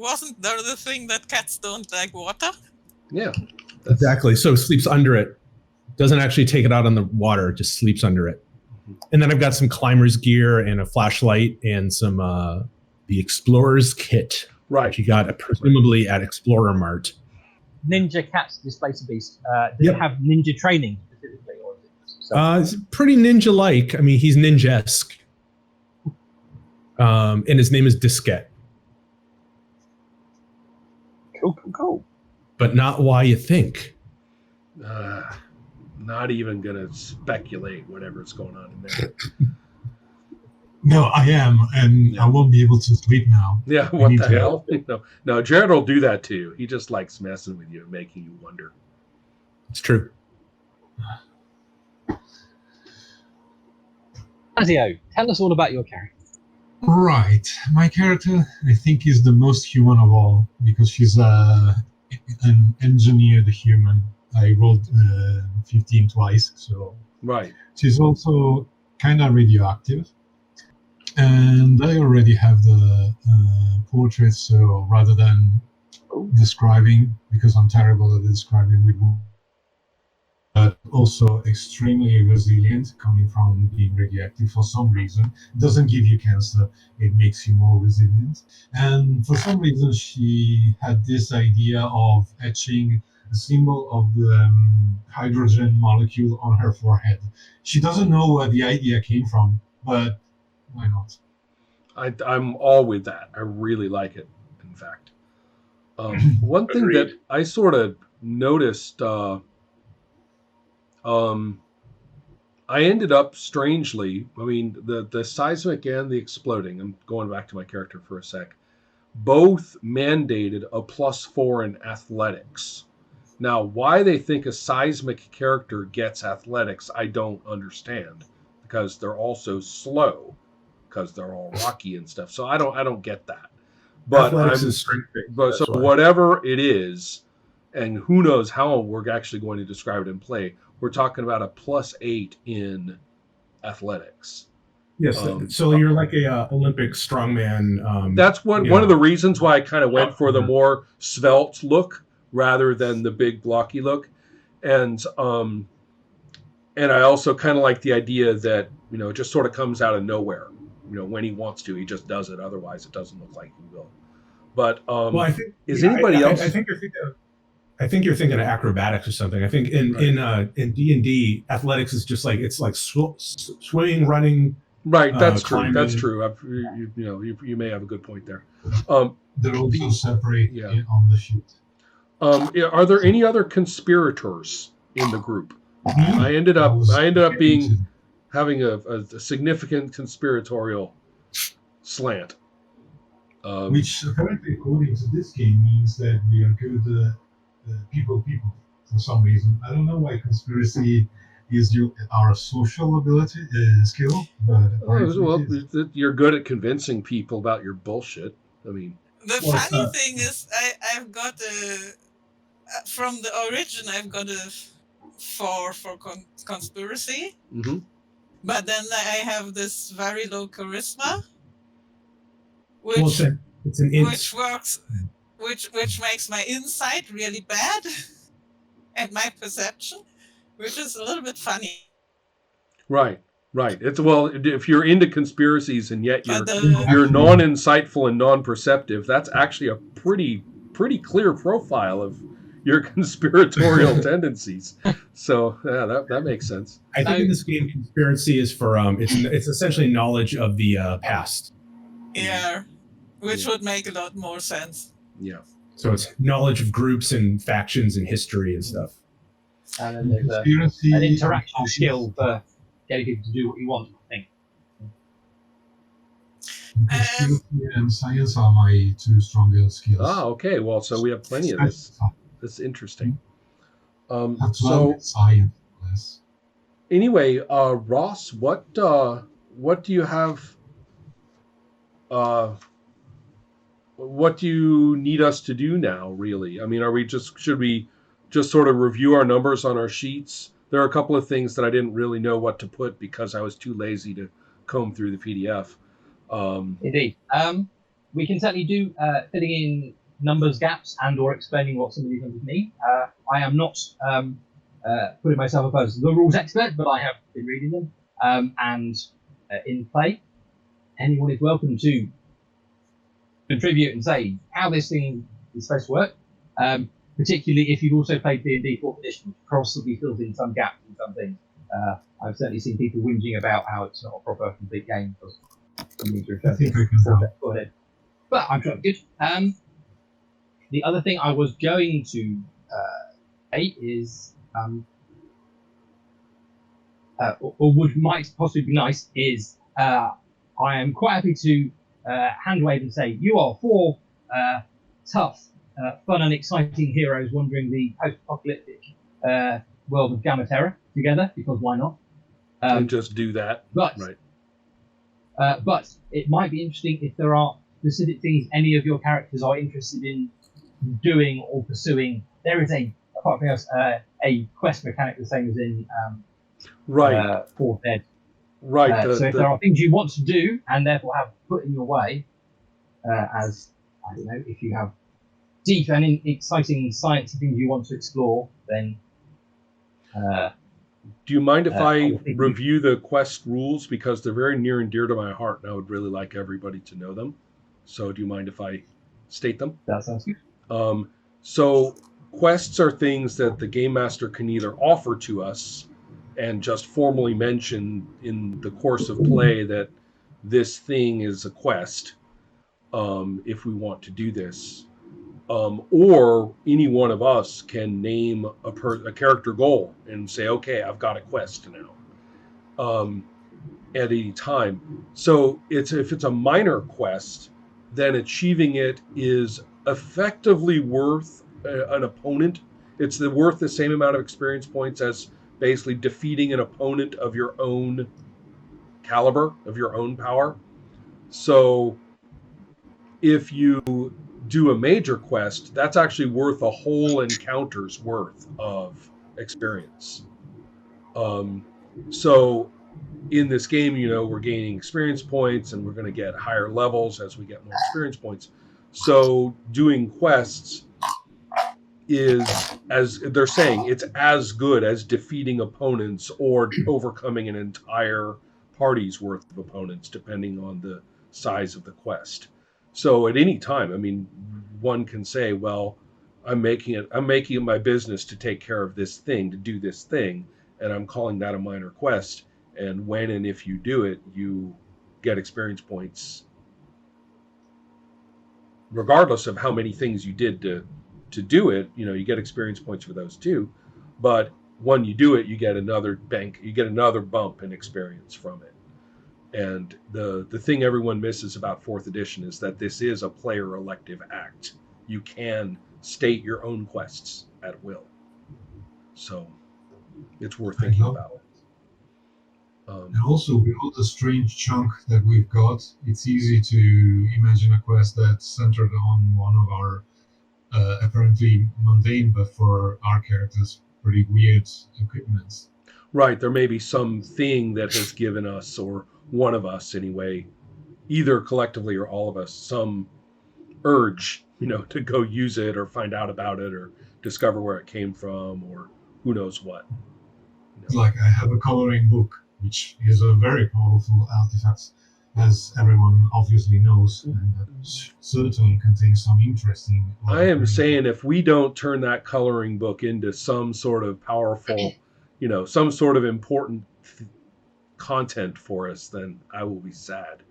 wasn't there the thing that cats don't like water? Yeah. Exactly. So sleeps under it. Doesn't actually take it out on the water, just sleeps under it. And then I've got some climber's gear and a flashlight and some the explorer's kit. Right. Which you got presumably at Explorer Mart. Ninja cats displace a beast. Does it have ninja training specifically, or is it it's pretty ninja-like. I mean, he's ninja-esque. And his name is Diskette. Cool. But not why you think. Not even going to speculate whatever's going on in there. No, I am, and I won't be able to sleep now. Yeah, what the hell? No, Jared will do that too. He just likes messing with you and making you wonder. It's true. Azio, tell us all about your character. Right. My character, I think, is the most human of all because she's an engineered human. I rolled 15 twice, so right. She's also kind of radioactive. And I already have the portrait, so rather than describing, because I'm terrible at describing with words, but also extremely resilient, coming from being radioactive for some reason. It doesn't give you cancer, it makes you more resilient. And for some reason, she had this idea of etching a symbol of the hydrogen molecule on her forehead. She doesn't know where the idea came from, but why not? I'm all with that. I really like it, in fact. One thing that I sort of noticed, I ended up strangely, I mean, the seismic and the exploding, I'm going back to my character for a sec, both mandated a +4 in athletics. Now, why they think a seismic character gets athletics, I don't understand, because they're also slow, because they're all rocky and stuff. So I don't get that. But so whatever it is, and who knows how we're actually going to describe it in play, we're talking about a +8 in athletics. Yes, so you're like a Olympic strongman. That's one of the reasons why I kind of went for the more svelte look rather than the big blocky look, and I also kind of like the idea that it just sort of comes out of nowhere. When he wants to, he just does it. Otherwise, it doesn't look like he will. But I think anybody else? I think you're thinking of acrobatics or something. I think in D&D, athletics is just like it's like swimming, running. Right, that's true. Climbing. That's true. You may have a good point there. They're also separate on the sheet. Are there any other conspirators in the group? I ended up having a significant conspiratorial slant. Which apparently, according to this game, means that we are good people for some reason. I don't know why conspiracy is our social ability skill, but you're good at convincing people about your bullshit. I mean, the funny thing is, I've got from the origin, I've got a 4 for conspiracy. Mm-hmm. But then I have this very low charisma, which works, which makes my insight really bad, and my perception, which is a little bit funny. Right. It's if you're into conspiracies and yet you're non-insightful and non-perceptive, that's actually a pretty clear profile of your conspiratorial tendencies. So that makes sense. I think in this game, conspiracy is for it's essentially knowledge of the past. Yeah, which would make a lot more sense. Yeah. So it's knowledge of groups and factions and history and stuff. And then there's an interaction skill for getting people to do what you want, I think. Conspiracy and science are my two strongest skills. Okay. Well, so we have plenty of this. That's interesting. Science. Anyway, Ross, what do you have? What do you need us to do now? Really, I mean, should we just sort of review our numbers on our sheets? There are a couple of things that I didn't really know what to put because I was too lazy to comb through the PDF. Indeed. We can certainly do filling in numbers gaps and or explaining what some of these numbers mean. I am not putting myself up as the rules expert, but I have been reading them. And in play, anyone is welcome to contribute and say how this thing is supposed to work. Particularly if you've also played D&D 4th edition, which possibly fills in some gaps in some things. I've certainly seen people whinging about how it's not a proper complete game because you need to refer to it. Go ahead. But I'm sure it's good. The other thing I was going to say is, or might possibly be nice, is I am quite happy to hand wave and say you are 4 tough, fun and exciting heroes wandering the post-apocalyptic world of Gamma Terra together, because why not? And just do that. But, right. But it might be interesting if there are specific things any of your characters are interested in doing or pursuing. There is apart from else, a quest mechanic the same as in right. 4th Ed. Right. So if there are things you want to do and therefore have put in your way, as I don't know, if you have deep and exciting science things you want to explore, then. Do you mind if I review the quest rules, because they're very near and dear to my heart, and I would really like everybody to know them? So, do you mind if I state them? That sounds good. So, quests are things that the game master can either offer to us and just formally mention in the course of play that this thing is a quest, if we want to do this. Or any one of us can name a character goal and say, okay, I've got a quest now, at any time. So if it's a minor quest, then achieving it is effectively worth an opponent. It's worth the same amount of experience points as basically defeating an opponent of your own caliber, of your own power. So if you do a major quest, that's actually worth a whole encounter's worth of experience. So in this game, we're gaining experience points and we're going to get higher levels as we get more experience points. So doing quests is, as they're saying, it's as good as defeating opponents or overcoming an entire party's worth of opponents, depending on the size of the quest. So at any time, one can say, well, I'm making it my business to take care of this thing, to do this thing, and I'm calling that a minor quest. And when and if you do it, you get experience points, regardless of how many things you did to do it. You get experience points for those too. But when you do it, you get another bump in experience from it. And the thing everyone misses about 4th edition is that this is a player elective act. You can state your own quests at will. So it's worth thinking about. And also, with all the strange chunk that we've got, it's easy to imagine a quest that's centered on one of our apparently mundane, but for our characters, pretty weird equipments. Right. There may be something that has given us, or one of us anyway, either collectively or all of us, some urge, to go use it or find out about it or discover where it came from or who knows what. Like I have a coloring book, which is a very powerful artifact, as everyone obviously knows, and that certainly contains some interesting. I am saying if we don't turn that coloring book into some sort of powerful, some sort of important content for us, then I will be sad.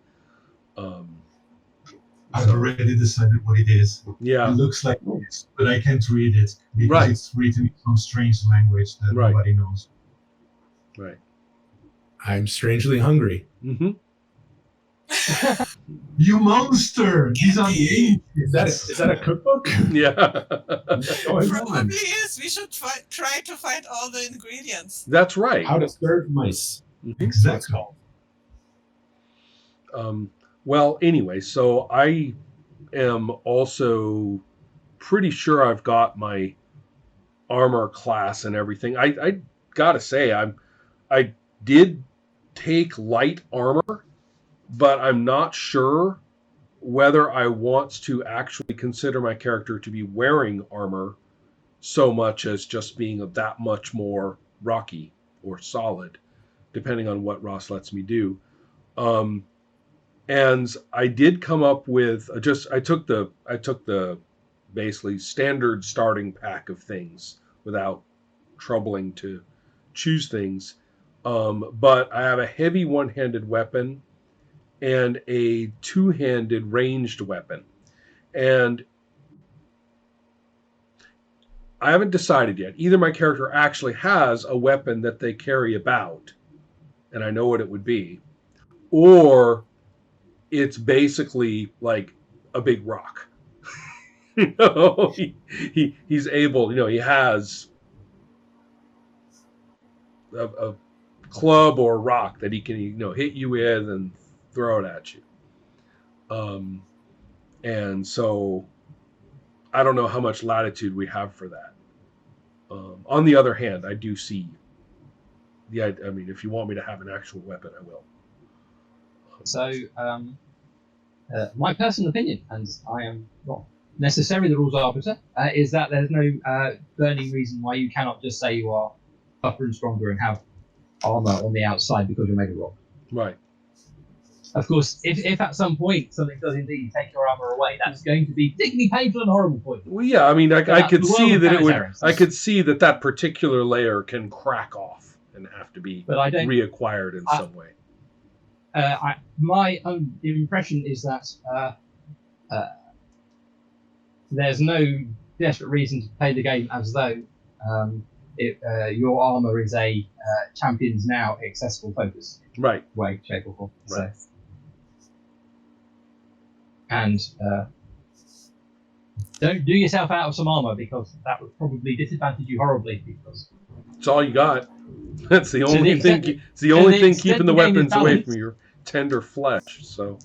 I've already decided what it is. Yeah. It looks like this, but I can't read it because it's written in some strange language that nobody knows. Right. I'm strangely hungry. Mm-hmm. You monster! These are the Is that a cookbook? Yeah. Probably is. We should try to find all the ingredients. That's right. How to serve mice. Exactly. Well, anyway, so I am also pretty sure I've got my armor class and everything. I gotta say, I did take light armor, but I'm not sure whether I want to actually consider my character to be wearing armor so much as just being that much more rocky or solid, depending on what Ross lets me do. And I did come up with I took the basically standard starting pack of things without troubling to choose things. But I have a heavy one-handed weapon and a two-handed ranged weapon. And I haven't decided yet. Either my character actually has a weapon that they carry about, and I know what it would be, or it's basically like a big rock. He's able, he has a club or rock that he can, hit you with and throw it at you. And so I don't know how much latitude we have for that. On the other hand, I do see if you want me to have an actual weapon, I will. So, my personal opinion, and I am not necessarily the rules arbiter, is that there's no burning reason why you cannot just say you are tougher and stronger and have armor on the outside because you're made of rock. Right. Of course, if at some point something does indeed take your armor away, that's going to be particularly painful and horrible for you. Well, yeah, I could see that it would. I could see that particular layer can crack off and have to be reacquired in some way. My own impression is that there's no desperate reason to play the game as though your armor is a champions now accessible focus. Right. Way, shape, or form. Right. So, and don't do yourself out of some armor because that would probably disadvantage you horribly. Because it's all you got. That's the only thing. It's the only thing keeping the weapons away from your tender flesh. So,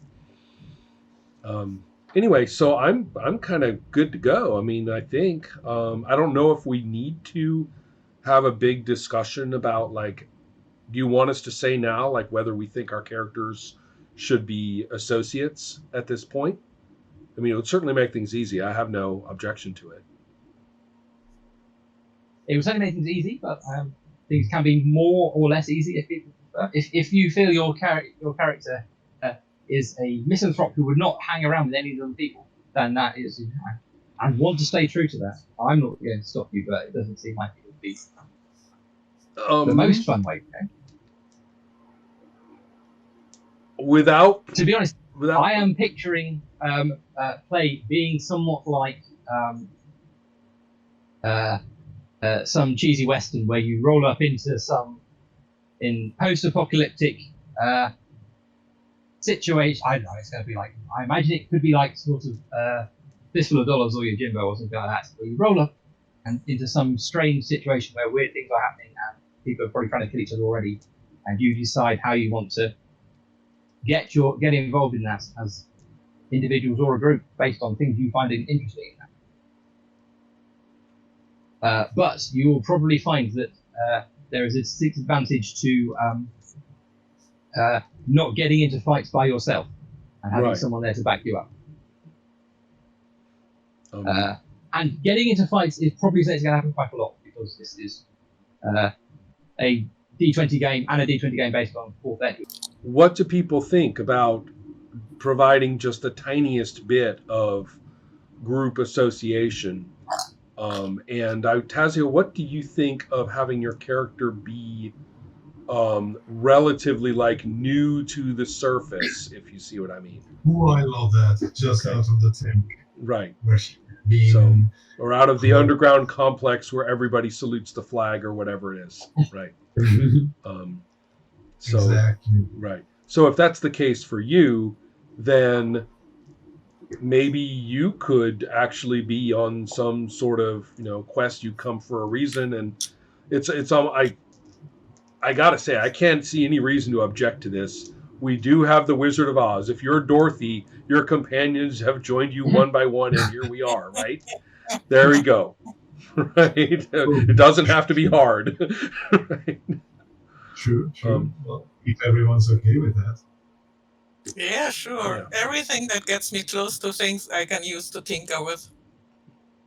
anyway, so I'm kind of good to go. I mean, I think I don't know if we need to have a big discussion about do you want us to say now whether we think our characters should be associates at this point? I mean, it would certainly make things easy. I have no objection to it. It would certainly make things easy, but things can be more or less easy if people prefer. If you feel your character is a misanthrope who would not hang around with any of the other people, then that is, and want to stay true to that. I'm not going to stop you, but it doesn't seem like it would be the most fun way. Okay? To be honest, I am picturing play being somewhat like some cheesy western where you roll up into in post-apocalyptic situation. I don't know. It's going to be like, I imagine it could be like sort of Fistful of Dollars or Your Jimbo or something like that. Where you roll up and into some strange situation where weird things are happening and people are probably trying to kill each other already, and you decide how you want to get involved in that as individuals or a group based on things you find interesting. But you will probably find that there is a disadvantage to not getting into fights by yourself and having someone there to back you up. And getting into fights is probably something that's going to happen quite a lot because this is a D20 game and a D20 game based on 4th ed. What do people think about providing just the tiniest bit of group association? And Tazio, what do you think of having your character be relatively new to the surface, if you see what I mean? Oh, I love that. Just out of the tank. Right. Where she being or out of the underground complex where everybody salutes the flag or whatever it is. Right. So, exactly. Right. So if that's the case for you, then maybe you could actually be on some sort of quest. You come for a reason, and it's I gotta say I can't see any reason to object to this. We do have the Wizard of Oz. If you're Dorothy, your companions have joined you one by one, and here we are. Right there we go. Right. It doesn't have to be hard. Right? True. Well, if everyone's okay with that. Yeah, sure. Yeah. Everything that gets me close to things I can use to tinker with.